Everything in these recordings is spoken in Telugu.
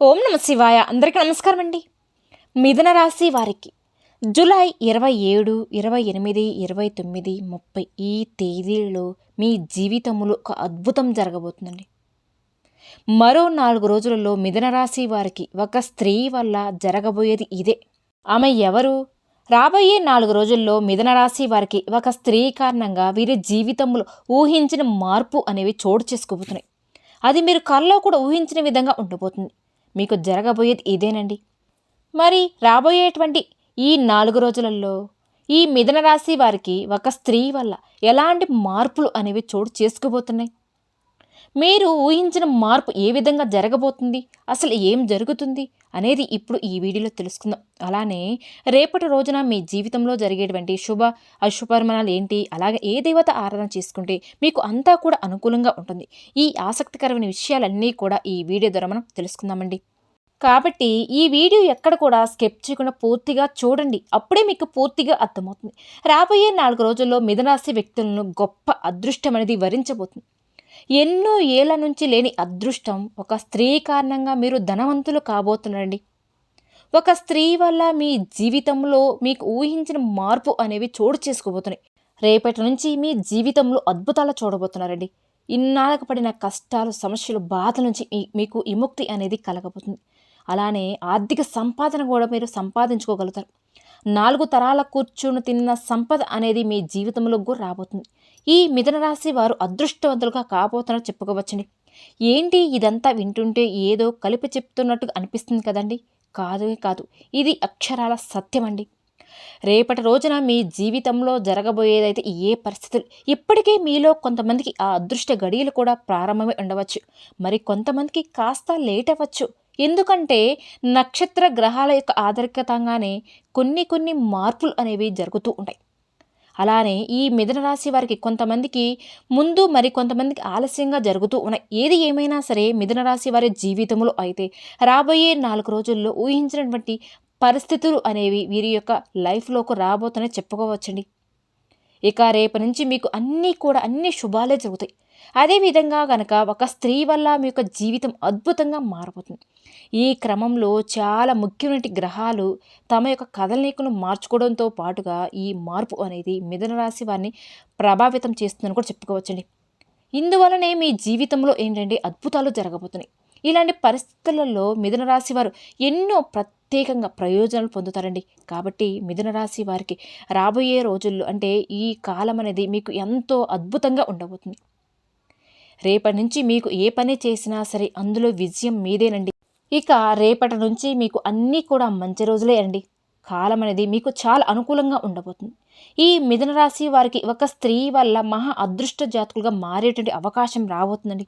ఓం నమ శివాయ. అందరికీ నమస్కారం అండి. మిథున రాశి వారికి జూలై 27, 28, 29, 30 ఈ తేదీలలో మీ జీవితంలో ఒక అద్భుతం జరగబోతుందండి. మరో 4 రోజులలో మిథున రాశి వారికి ఒక స్త్రీ వల్ల జరగబోయేది ఇదే. ఆమె ఎవరు? రాబోయే 4 రోజుల్లో మిథున రాశి వారికి ఒక స్త్రీ కారణంగా వీరి జీవితంలో ఊహించిన మార్పు అనేవి చోటు చేసుకోబోతున్నాయి. అది మీరు కల్లో కూడా ఊహించిన విధంగా ఉండబోతుంది. మీకు జరగబోయేది ఇదేనండి. మరి రాబోయేటువంటి ఈ 4 రోజులలో ఈ మిథున రాశి వారికి ఒక స్త్రీ వల్ల ఎలాంటి మార్పులు అనేవి చోటు చేసుకోబోతున్నాయి? మీరు ఊహించిన మార్పు ఏ విధంగా జరగబోతుంది, అసలు ఏం జరుగుతుంది అనేది ఇప్పుడు ఈ వీడియోలో తెలుసుకుందాం. అలానే రేపటి రోజున మీ జీవితంలో జరిగేటువంటి శుభ అశుభపరిమాణాలు ఏంటి, అలాగే ఏ దేవత ఆరాధన చేసుకుంటే మీకు అంతా కూడా అనుకూలంగా ఉంటుంది, ఈ ఆసక్తికరమైన విషయాలన్నీ కూడా ఈ వీడియో ద్వారా మనం తెలుసుకుందామండి. కాబట్టి ఈ వీడియో ఎక్కడ కూడా స్కిప్ చేయకుండా పూర్తిగా చూడండి. అప్పుడే మీకు పూర్తిగా అర్థమవుతుంది. రాబోయే 4 రోజుల్లో మిథున రాశి వ్యక్తులను గొప్ప అదృష్టం అనేది వరించబోతుంది. ఎన్నో ఏళ్ల నుంచి లేని అదృష్టం ఒక స్త్రీ కారణంగా మీరు ధనవంతులు కాబోతున్నారండి. ఒక స్త్రీ వల్ల మీ జీవితంలో మీకు ఊహించిన మార్పు అనేవి చోటు చేసుకోబోతున్నాయి. రేపటి నుంచి మీ జీవితంలో అద్భుతాలు చూడబోతున్నారండి. ఇన్నాళ్ళకు పడిన కష్టాలు, సమస్యలు, బాధల నుంచి మీకు విముక్తి అనేది కలగబోతుంది. అలానే ఆర్థిక సంపాదన కూడా మీరు సంపాదించుకోగలుగుతారు. 4 తరాల కూర్చుని తిన్న సంపద అనేది మీ జీవితంలో కూడా రాబోతుంది. ఈ మిథున రాశి వారు అదృష్టవంతులుగా కాబోతున్నారని చెప్పుకోవచ్చండి. ఏంటి ఇదంతా వింటుంటే ఏదో కలిపి చెప్తున్నట్టుగా అనిపిస్తుంది కదండి? కాదు, ఇది అక్షరాల సత్యం అండి. రేపటి రోజున మీ జీవితంలో జరగబోయేదైతే ఏ పరిస్థితులు, ఇప్పటికే మీలో కొంతమందికి ఆ అదృష్ట గడియలు కూడా ప్రారంభమై ఉండవచ్చు. మరి కొంతమందికి కాస్త లేట్ అవ్వచ్చు. ఎందుకంటే నక్షత్ర గ్రహాల యొక్క ఆధారితంగానే కొన్ని మార్పులు అనేవి జరుగుతూ ఉంటాయి. అలానే ఈ మిథున రాశి వారికి కొంతమందికి ముందు, మరి కొంతమందికి ఆలస్యంగా జరుగుతూ ఉన్నాయి. ఏది ఏమైనా సరే మిథున రాశి వారి జీవితంలో అయితే రాబోయే 4 రోజుల్లో ఊహించినటువంటి పరిస్థితులు అనేవి వీరి యొక్క లైఫ్లోకి రాబోతూనే చెప్పుకోవచ్చండి. ఇక రేపు నుంచి మీకు అన్ని శుభాలే జరుగుతాయి. అదేవిధంగా గనక ఒక స్త్రీ వల్ల మీ యొక్క జీవితం అద్భుతంగా మారబోతుంది. ఈ క్రమంలో చాలా ముఖ్యమైన గ్రహాలు తమ యొక్క కదలికను మార్చుకోవడంతో పాటుగా ఈ మార్పు అనేది మిథున రాశి వారిని ప్రభావితం చేస్తుందని కూడా చెప్పుకోవచ్చండి. ఇందువలనే మీ జీవితంలో ఏంటంటే అద్భుతాలు జరగబోతున్నాయి. ఇలాంటి పరిస్థితులలో మిథున రాశి వారు ఎన్నో ప్రత్యేకంగా ప్రయోజనాలు పొందుతారండి. కాబట్టి మిథున రాశి వారికి రాబోయే రోజుల్లో అంటే ఈ కాలం అనేది మీకు ఎంతో అద్భుతంగా ఉండబోతుంది. రేపటి నుంచి మీకు ఏ పని చేసినా సరే అందులో విజయం మీదేనండి. ఇక రేపటి నుంచి మీకు అన్నీ కూడా మంచి రోజులే అండి. కాలం అనేది మీకు చాలా అనుకూలంగా ఉండబోతుంది. ఈ మిథున రాశి వారికి ఒక స్త్రీ వల్ల మహా అదృష్ట జాతకులుగా మారేటువంటి అవకాశం రాబోతుందండి.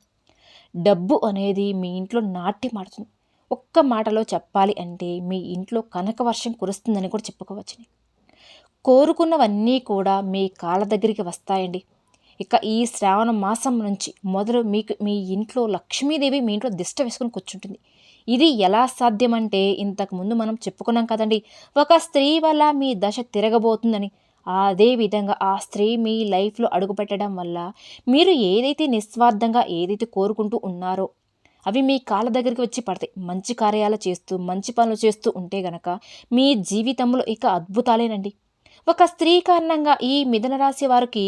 డబ్బు అనేది మీ ఇంట్లో నాట్యం ఆడుతుంది. ఒక్క మాటలో చెప్పాలి అంటే మీ ఇంట్లో కనక వర్షం కురుస్తుందని కూడా చెప్పుకోవచ్చండి. కోరుకున్నవన్నీ కూడా మీ కాళ్ళ దగ్గరికి వస్తాయండి. ఇక ఈ శ్రావణ మాసం నుంచి మొదలు మీకు మీ ఇంట్లో లక్ష్మీదేవి మీ ఇంట్లో దిష్ట వేసుకొని కూర్చుంటుంది. ఇది ఎలా సాధ్యమంటే ఇంతకుముందు మనం చెప్పుకున్నాం కదండి, ఒక స్త్రీ వల్ల మీ దశ తిరగబోతుందని. అదే విధంగా ఆ స్త్రీ మీ లైఫ్లో అడుగుపెట్టడం వల్ల మీరు ఏదైతే నిస్వార్థంగా ఏదైతే కోరుకుంటూ ఉన్నారో అవి మీ కాళ్ళ దగ్గరికి వచ్చి పడతాయి. మంచి కార్యాలు చేస్తూ మంచి పనులు చేస్తూ ఉంటే గనక మీ జీవితంలో ఇక అద్భుతాలేనండి. ఒక స్త్రీ కారణంగా ఈ మిథున రాశి వారికి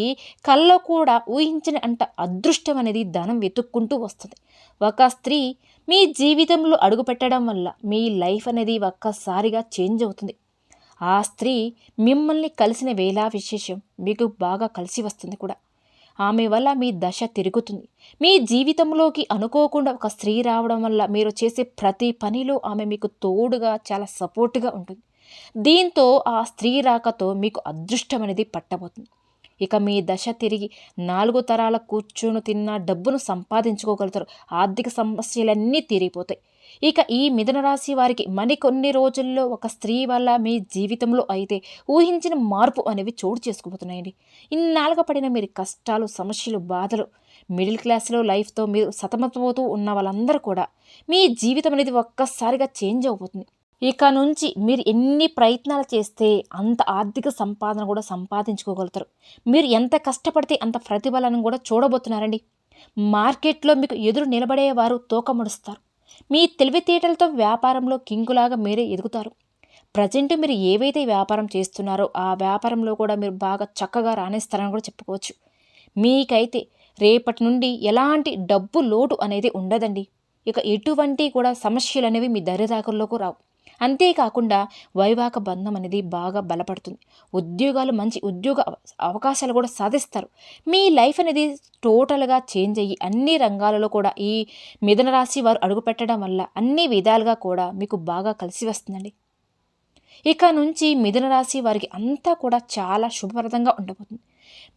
కల్లో కూడా ఊహించిన అంట అదృష్టం అనేది ధనం వెతుక్కుంటూ వస్తుంది. ఒక స్త్రీ మీ జీవితంలో అడుగుపెట్టడం వల్ల మీ లైఫ్ అనేది ఒక్కసారిగా చేంజ్ అవుతుంది. ఆ స్త్రీ మిమ్మల్ని కలిసిన వేళ విశేషం మీకు బాగా కలిసి వస్తుంది కూడా. ఆమె వల్ల మీ దశ తిరుగుతుంది. మీ జీవితంలోకి అనుకోకుండా ఒక స్త్రీ రావడం వల్ల మీరు చేసే ప్రతి పనిలో ఆమె మీకు తోడుగా చాలా సపోర్ట్గా ఉంటుంది. దీంతో ఆ స్త్రీ రాకతో మీకు అదృష్టం అనేది పట్టబోతుంది. ఇక మీ దశ తిరిగి 4 తరాల కూర్చుని తిన్న డబ్బును సంపాదించుకోగలుగుతారు. ఆర్థిక సమస్యలన్నీ తీరిపోతాయి. ఇక ఈ మిథున రాశి వారికి మరికొన్ని రోజుల్లో ఒక స్త్రీ వల్ల మీ జీవితంలో అయితే ఊహించిన మార్పు అనేవి చోటు చేసుకోబోతున్నాయండి. ఇన్నాళ్ళుగా పడిన మీరు కష్టాలు, సమస్యలు, బాధలు, మిడిల్ క్లాస్లో లైఫ్తో మీరు సతమతమవుతూ ఉన్న వాళ్ళందరూ కూడా మీ జీవితం అనేది ఒక్కసారిగా చేంజ్ అవబోతుంది. ఇక నుంచి మీరు ఎన్ని ప్రయత్నాలు చేస్తే అంత ఆర్థిక సంపాదన కూడా సంపాదించుకోగలుగుతారు. మీరు ఎంత కష్టపడితే అంత ప్రతిఫలం కూడా చూడబోతున్నారండి. మార్కెట్లో మీకు ఎదురు నిలబడేవారు తోక ముడుస్తారు. మీ తెలివితేటలతో వ్యాపారంలో కింగులాగా మీరే ఎదుగుతారు. ప్రజెంట్ మీరు ఏవైతే వ్యాపారం చేస్తున్నారో ఆ వ్యాపారంలో కూడా మీరు బాగా చక్కగా రాణిస్తారని కూడా చెప్పుకోవచ్చు. మీకైతే రేపటి నుండి ఎలాంటి డబ్బు లోటు అనేది ఉండదండి. ఇక ఎటువంటి కూడా సమస్యలు అనేవి మీ దరిదాపుల్లోకి రావు. అంతేకాకుండా వైవాహిక బంధం అనేది బాగా బలపడుతుంది. ఉద్యోగాలు మంచి ఉద్యోగ అవకాశాలు కూడా సాధిస్తారు. మీ లైఫ్ అనేది టోటల్గా చేంజ్ అయ్యి అన్ని రంగాలలో కూడా ఈ మిథున రాశి వారు అడుగుపెట్టడం వల్ల అన్ని విధాలుగా కూడా మీకు బాగా కలిసి వస్తుందండి. ఇక నుంచి మిథున రాశి వారికి అంతా కూడా చాలా శుభప్రదంగా ఉండబోతుంది.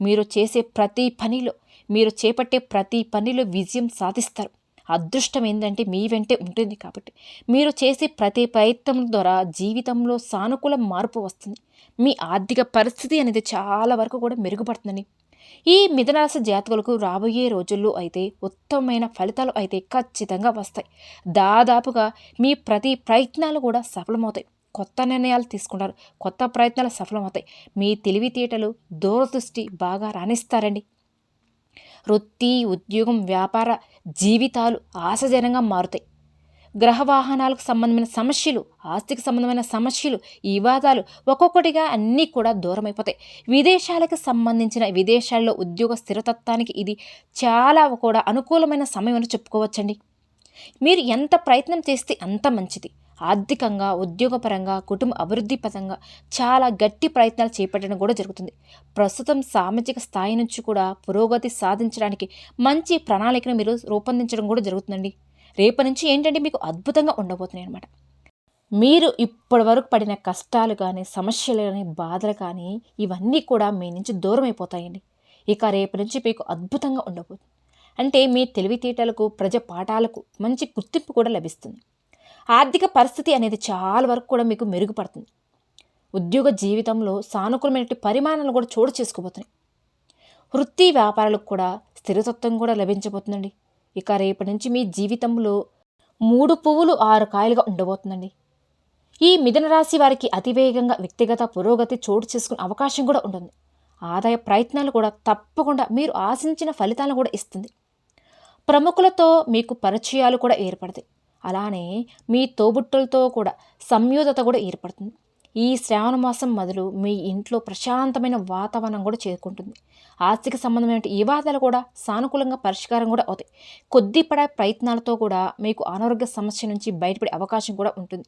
మీరు చేసే ప్రతి పనిలో, మీరు చేపట్టే ప్రతి పనిలో విజయం సాధిస్తారు. అదృష్టం ఏంటంటే మీ వెంటే ఉంటుంది కాబట్టి మీరు చేసే ప్రతి ప్రయత్నం ద్వారా జీవితంలో సానుకూల మార్పు వస్తుంది. మీ ఆర్థిక పరిస్థితి అనేది చాలా వరకు కూడా మెరుగుపడుతుందండి. ఈ మిథున రాశి జాతకులకు రాబోయే రోజుల్లో అయితే ఉత్తమమైన ఫలితాలు అయితే ఖచ్చితంగా వస్తాయి. దాదాపుగా మీ ప్రతి ప్రయత్నాలు కూడా సఫలమవుతాయి. కొత్త నిర్ణయాలు తీసుకుంటారు. కొత్త ప్రయత్నాలు సఫలమవుతాయి. మీ తెలివితేటలు, దూరదృష్టి బాగా రాణిస్తారండి. వృత్తి, ఉద్యోగం, వ్యాపార జీవితాలు ఆశాజనంగా మారుతాయి. గ్రహ వాహనాలకు సంబంధమైన సమస్యలు, ఆస్తికి సంబంధమైన సమస్యలు, ఈ వివాదాలు ఒక్కొక్కటిగా అన్నీ కూడా దూరమైపోతాయి. విదేశాలకు సంబంధించిన విదేశాల్లో ఉద్యోగ స్థిరతత్వానికి ఇది చాలా కూడా అనుకూలమైన సమయం అని చెప్పుకోవచ్చండి. మీరు ఎంత ప్రయత్నం చేస్తే అంత మంచిది. ఆర్థికంగా, ఉద్యోగపరంగా, కుటుంబ అభివృద్ధి పరంగా చాలా గట్టి ప్రయత్నాలు చేపట్టడం కూడా జరుగుతుంది. ప్రస్తుతం సామాజిక స్థాయి నుంచి కూడా పురోగతి సాధించడానికి మంచి ప్రణాళికను మీరు రూపొందించడం కూడా జరుగుతుందండి. రేపటి నుంచి ఏంటంటే మీకు అద్భుతంగా ఉండబోతున్నాయి అన్నమాట. మీరు ఇప్పటి వరకు పడిన కష్టాలు కానీ, సమస్యలు కానీ, బాధలు కానీ ఇవన్నీ కూడా మీ నుంచి దూరం అయిపోతాయండి. ఇక రేపు నుంచి మీకు అద్భుతంగా ఉండబోతుంది. అంటే మీ తెలివితేటలకు, ప్రజ పాఠాలకు మంచి గుర్తింపు కూడా లభిస్తుంది. ఆర్థిక పరిస్థితి అనేది చాలా వరకు కూడా మీకు మెరుగుపడుతుంది. ఉద్యోగ జీవితంలో సానుకూలమైన పరిమాణాలు కూడా చోటు చేసుకోబోతున్నాయి. వృత్తి వ్యాపారాలకు కూడా స్థిరతత్వం కూడా లభించబోతుందండి. ఇక రేపటి నుంచి మీ జీవితంలో 3 పువ్వులు 6 కాయలుగా ఉండబోతుందండి. ఈ మిథున రాశి వారికి అతివేగంగా వ్యక్తిగత పురోగతి చోటు చేసుకునే అవకాశం కూడా ఉంటుంది. ఆదాయ ప్రయత్నాలు కూడా తప్పకుండా మీరు ఆశించిన ఫలితాలను కూడా ఇస్తుంది. ప్రముఖులతో మీకు పరిచయాలు కూడా ఏర్పడతాయి. అలానే మీ తోబుట్టులతో కూడా సంయోజత కూడా ఏర్పడుతుంది. ఈ శ్రావణ మాసం మొదలు మీ ఇంట్లో ప్రశాంతమైన వాతావరణం కూడా చేరుకుంటుంది. ఆస్తిక సంబంధమైన వివాదాలు కూడా సానుకూలంగా పరిష్కారం కూడా అవుతాయి. కొద్దిపడే ప్రయత్నాలతో కూడా మీకు అనారోగ్య సమస్య నుంచి బయటపడే అవకాశం కూడా ఉంటుంది.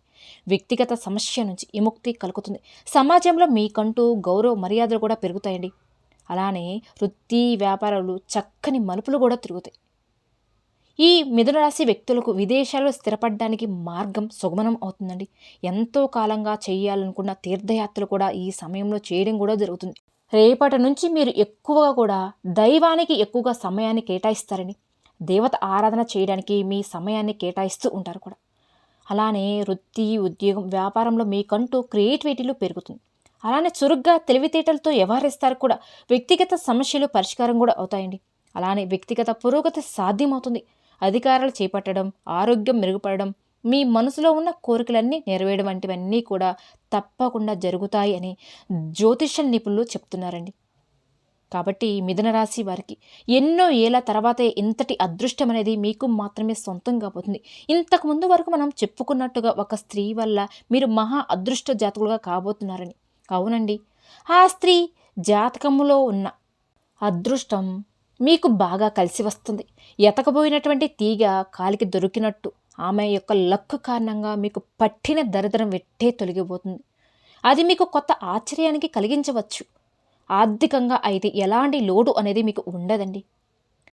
వ్యక్తిగత సమస్య నుంచి విముక్తి కలుగుతుంది. సమాజంలో మీకంటూ గౌరవ మర్యాదలు కూడా పెరుగుతాయండి. అలానే వృత్తి వ్యాపారాలు చక్కని మలుపులు కూడా తిరుగుతాయి. ఈ మిథున రాశి వ్యక్తులకు విదేశాల్లో స్థిరపడడానికి మార్గం సుగమనం అవుతుందండి. ఎంతో కాలంగా చేయాలనుకున్న తీర్థయాత్రలు కూడా ఈ సమయంలో చేయడం కూడా జరుగుతుంది. రేపటి నుంచి మీరు ఎక్కువగా కూడా దైవానికి ఎక్కువగా సమయాన్ని కేటాయిస్తారని, దేవత ఆరాధన చేయడానికి మీ సమయాన్ని కేటాయిస్తూ ఉంటారు కూడా. అలానే వృత్తి, ఉద్యోగం, వ్యాపారంలో మీకంటూ క్రియేటివిటీలు పెరుగుతుంది. అలానే చురుగ్గా తెలివితేటలతో వ్యవహరిస్తారు కూడా. వ్యక్తిగత సమస్యలు పరిష్కారం కూడా అవుతాయండి. అలానే వ్యక్తిగత పురోగతి సాధ్యమవుతుంది. అధికారాలు చేపట్టడం, ఆరోగ్యం మెరుగుపడడం, మీ మనసులో ఉన్న కోరికలన్నీ నెరవేరడం వంటివన్నీ కూడా తప్పకుండా జరుగుతాయి అని జ్యోతిష నిపుణులు చెప్తున్నారండి. కాబట్టి మిథున రాశి వారికి ఎన్నో ఏళ్ల తర్వాతే ఇంతటి అదృష్టం అనేది మీకు మాత్రమే సొంతం కాబోతుంది. ఇంతకుముందు వరకు మనం చెప్పుకున్నట్టుగా ఒక స్త్రీ వల్ల మీరు మహా అదృష్ట జాతకులుగా కాబోతున్నారని. అవునండి, ఆ స్త్రీ జాతకములో ఉన్న అదృష్టం మీకు బాగా కలిసి వస్తుంది. ఎతకబోయినటువంటి తీగ కాలికి దొరికినట్టు ఆమె యొక్క లక్కు కారణంగా మీకు పట్టిన దరిద్రం వెట్టే తొలగిపోతుంది. అది మీకు కొత్త ఆశ్చర్యానికి కలిగించవచ్చు. ఆర్థికంగా అయితే ఎలాంటి లోటు అనేది మీకు ఉండదండి.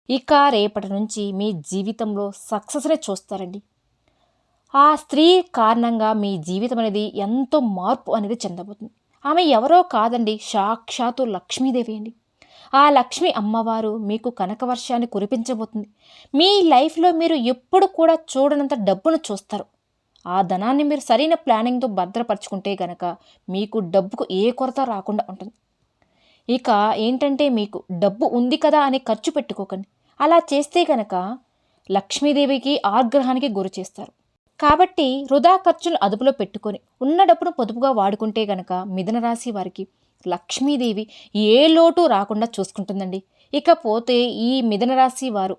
ఇక రేపటి నుంచి మీ జీవితంలో సక్సెస్నే చూస్తారండి. ఆ స్త్రీ కారణంగా మీ జీవితం అనేది ఎంతో మార్పు అనేది చెందబోతుంది. ఆమె ఎవరో కాదండి, సాక్షాత్తు లక్ష్మీదేవి అండి. ఆ లక్ష్మి అమ్మవారు మీకు కనకవర్షాన్ని కురిపించబోతుంది. మీ లైఫ్లో మీరు ఎప్పుడు కూడా చూడనంత డబ్బును చూస్తారు. ఆ ధనాన్ని మీరు సరైన ప్లానింగ్తో భద్రపరుచుకుంటే గనక మీకు డబ్బుకు ఏ కొరత రాకుండా ఉంటుంది. ఇక ఏంటంటే మీకు డబ్బు ఉంది కదా అని ఖర్చు పెట్టుకోకండి. అలా చేస్తే గనక లక్ష్మీదేవికి ఆగ్రహానికి గురి చేస్తారు. కాబట్టి వృధా ఖర్చులు అదుపులో పెట్టుకొని ఉన్న డబ్బును పొదుపుగా వాడుకుంటే గనక మిథున రాశి వారికి లక్ష్మీదేవి ఏ లోటు రాకుండా చూసుకుంటుందండి. ఇకపోతే ఈ మిథున రాశి వారు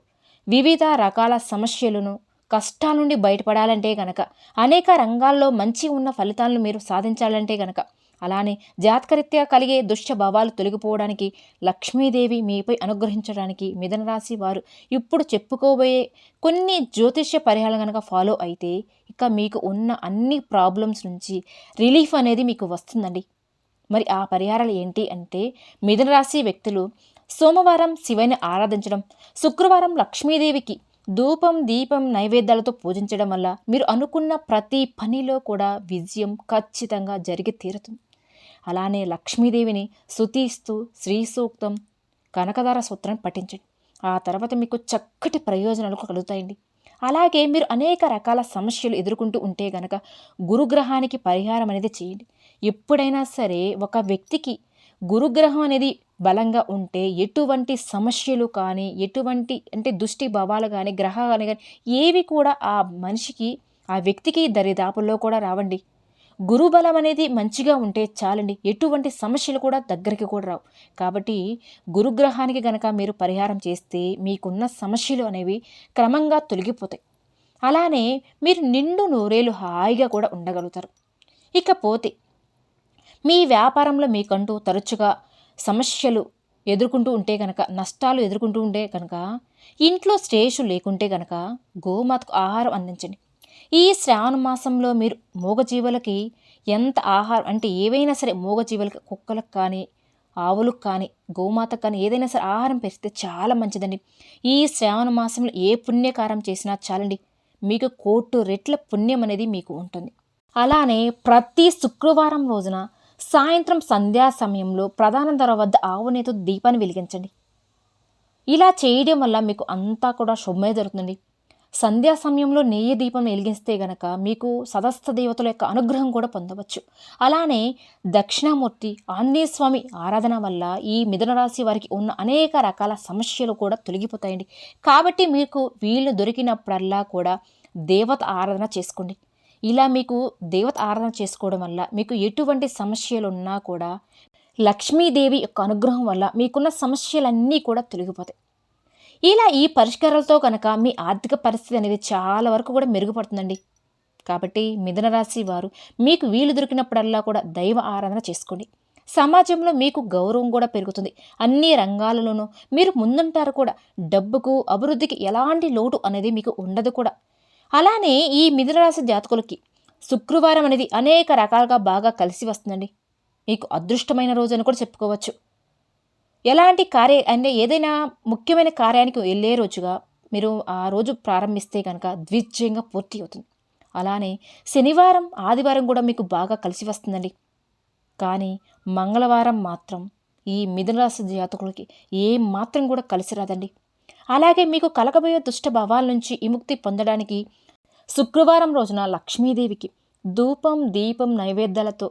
వివిధ రకాల సమస్యలను కష్టాల నుండి బయటపడాలంటే గనక, అనేక రంగాల్లో మంచి ఉన్న ఫలితాలను మీరు సాధించాలంటే గనక, అలానే జాతకరీత్యా కలిగే దుష్ట భావాలు తొలగిపోవడానికి, లక్ష్మీదేవి మీపై అనుగ్రహించడానికి మిథున రాశి వారు ఇప్పుడు చెప్పుకోబోయే కొన్ని జ్యోతిష్య పరిహారాలు కనుక ఫాలో అయితే ఇక మీకు ఉన్న అన్ని ప్రాబ్లమ్స్ నుంచి రిలీఫ్ అనేది మీకు వస్తుందండి. మరి ఆ పరిహారాలు ఏంటి అంటే, మిథున రాశి వ్యక్తులు సోమవారం శివుని ఆరాధించడం, శుక్రవారం లక్ష్మీదేవికి ధూపం దీపం నైవేద్యాలతో పూజించడం వల్ల మీరు అనుకున్న ప్రతి పనిలో కూడా విజయం ఖచ్చితంగా జరిగి తీరుతుంది. అలానే లక్ష్మీదేవిని స్తుతిస్తూ శ్రీ సూక్తం, కనకదార సూత్రాన్ని పఠించండి. ఆ తర్వాత మీకు చక్కటి ప్రయోజనాలు కలుగుతాయండి. అలాగే మీరు అనేక రకాల సమస్యలు ఎదుర్కొంటూ ఉంటే గనక గురుగ్రహానికి పరిహారం అనేది చేయండి. ఎప్పుడైనా సరే ఒక వ్యక్తికి గురుగ్రహం అనేది బలంగా ఉంటే ఎటువంటి సమస్యలు కానీ, ఎటువంటి అంటే దుష్టి భావాలు కానీ, గ్రహాలు కానీ ఏవి కూడా ఆ మనిషికి, ఆ వ్యక్తికి దరిదాపుల్లో కూడా రావండి. గురుబలం అనేది మంచిగా ఉంటే చాలండి, ఎటువంటి సమస్యలు కూడా దగ్గరికి కూడా రావు. కాబట్టి గురుగ్రహానికి గనక మీరు పరిహారం చేస్తే మీకున్న సమస్యలు అనేవి క్రమంగా తొలగిపోతాయి. అలానే మీరు నిండు నూరేలు హాయిగా కూడా ఉండగలుగుతారు. ఇకపోతే మీ వ్యాపారంలో మీకంటూ తరచుగా సమస్యలు ఎదుర్కొంటూ ఉంటే కనుక, నష్టాలు ఎదుర్కొంటూ ఉంటే కనుక, ఇంట్లో స్టేషు లేకుంటే కనుక గోమాతకు ఆహారం అందించండి. ఈ శ్రావణ మాసంలో మీరు మూగజీవులకి ఎంత ఆహారం అంటే ఏవైనా సరే మూగజీవులకి, కుక్కలకు కానీ, ఆవులకు కానీ, గోమాతకు కానీ ఏదైనా సరే ఆహారం పెడితే చాలా మంచిదండి. ఈ శ్రావణ మాసంలో ఏ పుణ్యకారం చేసినా చాలండి, మీకు 1,00,00,000 రెట్ల పుణ్యం అనేది మీకు ఉంటుంది. అలానే ప్రతి శుక్రవారం రోజున సాయంత్రం సంధ్యా సమయంలో ప్రధాన ద్వార వద్ద ఆవు నేతితో దీపాన్ని వెలిగించండి. ఇలా చేయడం వల్ల మీకు అంతా కూడా శుభమే జరుగుతుంది. సంధ్యా సమయంలో నెయ్యి దీపం వెలిగిస్తే గనక మీకు సదస్త దేవతల యొక్క అనుగ్రహం కూడా పొందవచ్చు. అలానే దక్షిణామూర్తి ఆంజనేయ స్వామి ఆరాధన వల్ల ఈ మిథున రాశి వారికి ఉన్న అనేక రకాల సమస్యలు కూడా తొలగిపోతాయండి. కాబట్టి మీకు వీళ్ళు దొరికినప్పుడల్లా కూడా దేవత ఆరాధన చేసుకోండి. ఇలా మీకు దేవత ఆరాధన చేసుకోవడం వల్ల మీకు ఎటువంటి సమస్యలు ఉన్నా కూడా లక్ష్మీదేవి యొక్క అనుగ్రహం వల్ల మీకున్న సమస్యలన్నీ కూడా తొలగిపోతాయి. ఇలా ఈ పరిష్కారాలతో కనుక మీ ఆర్థిక పరిస్థితి అనేది చాలా వరకు కూడా మెరుగుపడుతుందండి. కాబట్టి మిథున రాశి వారు మీకు వీలు దొరికినప్పుడల్లా కూడా దైవ ఆరాధన చేసుకోండి. సమాజంలో మీకు గౌరవం కూడా పెరుగుతుంది. అన్ని రంగాలలోనూ మీరు ముందుంటారు కూడా. డబ్బుకు, అభివృద్ధికి ఎలాంటి లోటు అనేది మీకు ఉండదు కూడా. అలానే ఈ మిథున రాశి జాతకులకి శుక్రవారం అనేది అనేక రకాలుగా బాగా కలిసి వస్తుందండి. మీకు అదృష్టమైన రోజు అని కూడా చెప్పుకోవచ్చు. ఎలాంటి అంటే ఏదైనా ముఖ్యమైన కార్యానికి వెళ్ళే రోజుగా మీరు ఆ రోజు ప్రారంభిస్తే కనుక ద్విజయంగా పూర్తి అవుతుంది. అలానే శనివారం, ఆదివారం కూడా మీకు బాగా కలిసి వస్తుందండి. కానీ మంగళవారం మాత్రం ఈ మిథున రాశి జాతకులకి ఏం మాత్రం కూడా కలిసి రాదండి. అలాగే మీకు కలగబోయే దుష్ట భావాల నుంచి విముక్తి పొందడానికి శుక్రవారం రోజున లక్ష్మీదేవికి ధూపం దీపం నైవేద్యాలతో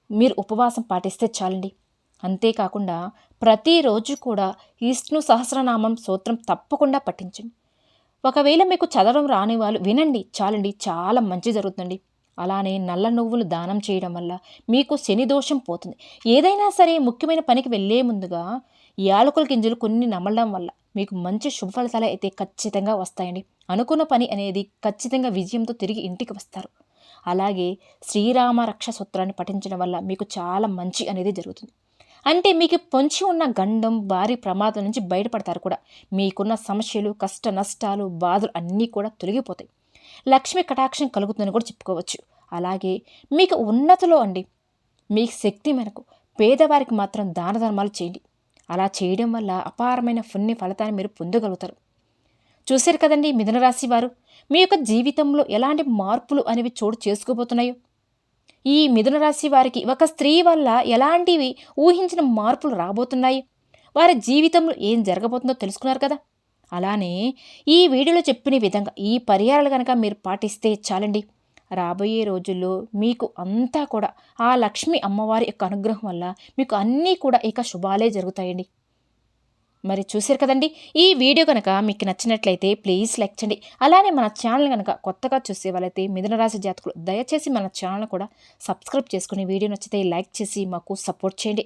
మీరు ఉపవాసం పాటిస్తే చాలండి. అంతేకాకుండా ప్రతిరోజు కూడా విష్ణు సహస్రనామం స్తోత్రం తప్పకుండా పఠించండి. ఒకవేళ మీకు చదవడం రాని వాళ్ళు వినండి చాలండి, చాలా మంచి జరుగుతుంది. అలానే నల్ల నువ్వులు దానం చేయడం వల్ల మీకు శని దోషం పోతుంది. ఏదైనా సరే ముఖ్యమైన పనికి వెళ్ళే ముందుగా యాలకుల గింజలు కొన్ని నమలడం వల్ల మీకు మంచి శుభ ఫలితాలు అయితే ఖచ్చితంగా వస్తాయండి. అనుకున్న పని అనేది ఖచ్చితంగా విజయంతో తిరిగి ఇంటికి వస్తారు. అలాగే శ్రీరామ రక్ష సూత్రాన్ని పఠించడం వల్ల మీకు చాలా మంచి అనేది జరుగుతుంది. అంటే మీకు పొంచి ఉన్న గండం, భారీ ప్రమాదం నుంచి బయటపడతారు కూడా. మీకున్న సమస్యలు, కష్ట నష్టాలు, బాధలు అన్నీ కూడా తొలగిపోతాయి. లక్ష్మి కటాక్షం కలుగుతుందని కూడా చెప్పుకోవచ్చు. అలాగే మీకు ఉన్నతిలో మీ శక్తి మేరకు పేదవారికి మాత్రం దాన ధర్మాలు చేయండి. అలా చేయడం వల్ల అపారమైన పుణ్య ఫలితాన్ని మీరు పొందగలుగుతారు. చూశారు కదండి మిథున రాశి వారు, మీ యొక్క జీవితంలో ఎలాంటి మార్పులు అనేవి చోటు చేసుకోబోతున్నాయో. ఈ మిథున రాశి వారికి ఒక స్త్రీ వల్ల ఎలాంటివి ఊహించిన మార్పులు రాబోతున్నాయి, వారి జీవితంలో ఏం జరగబోతుందో తెలుసుకున్నారు కదా. అలానే ఈ వీడియోలో చెప్పిన విధంగా ఈ పరిహారాలు కనుక మీరు పాటిస్తే చాలండి, రాబోయే రోజుల్లో మీకు అంతా కూడా ఆ లక్ష్మీ అమ్మవారి యొక్క అనుగ్రహం వల్ల మీకు అన్నీ కూడా ఇక శుభాలే జరుగుతాయండి. మరి చూశారు కదండి, ఈ వీడియో కనుక మీకు నచ్చినట్లయితే ప్లీజ్ లైక్ చేయండి. అలానే మన ఛానల్ కనుక కొత్తగా చూసే వాళ్ళైతే మిథున రాశి జాతకులు దయచేసి మన ఛానల్ కూడా సబ్స్క్రైబ్ చేసుకుని వీడియో నచ్చితే లైక్ చేసి మాకు సపోర్ట్ చేయండి.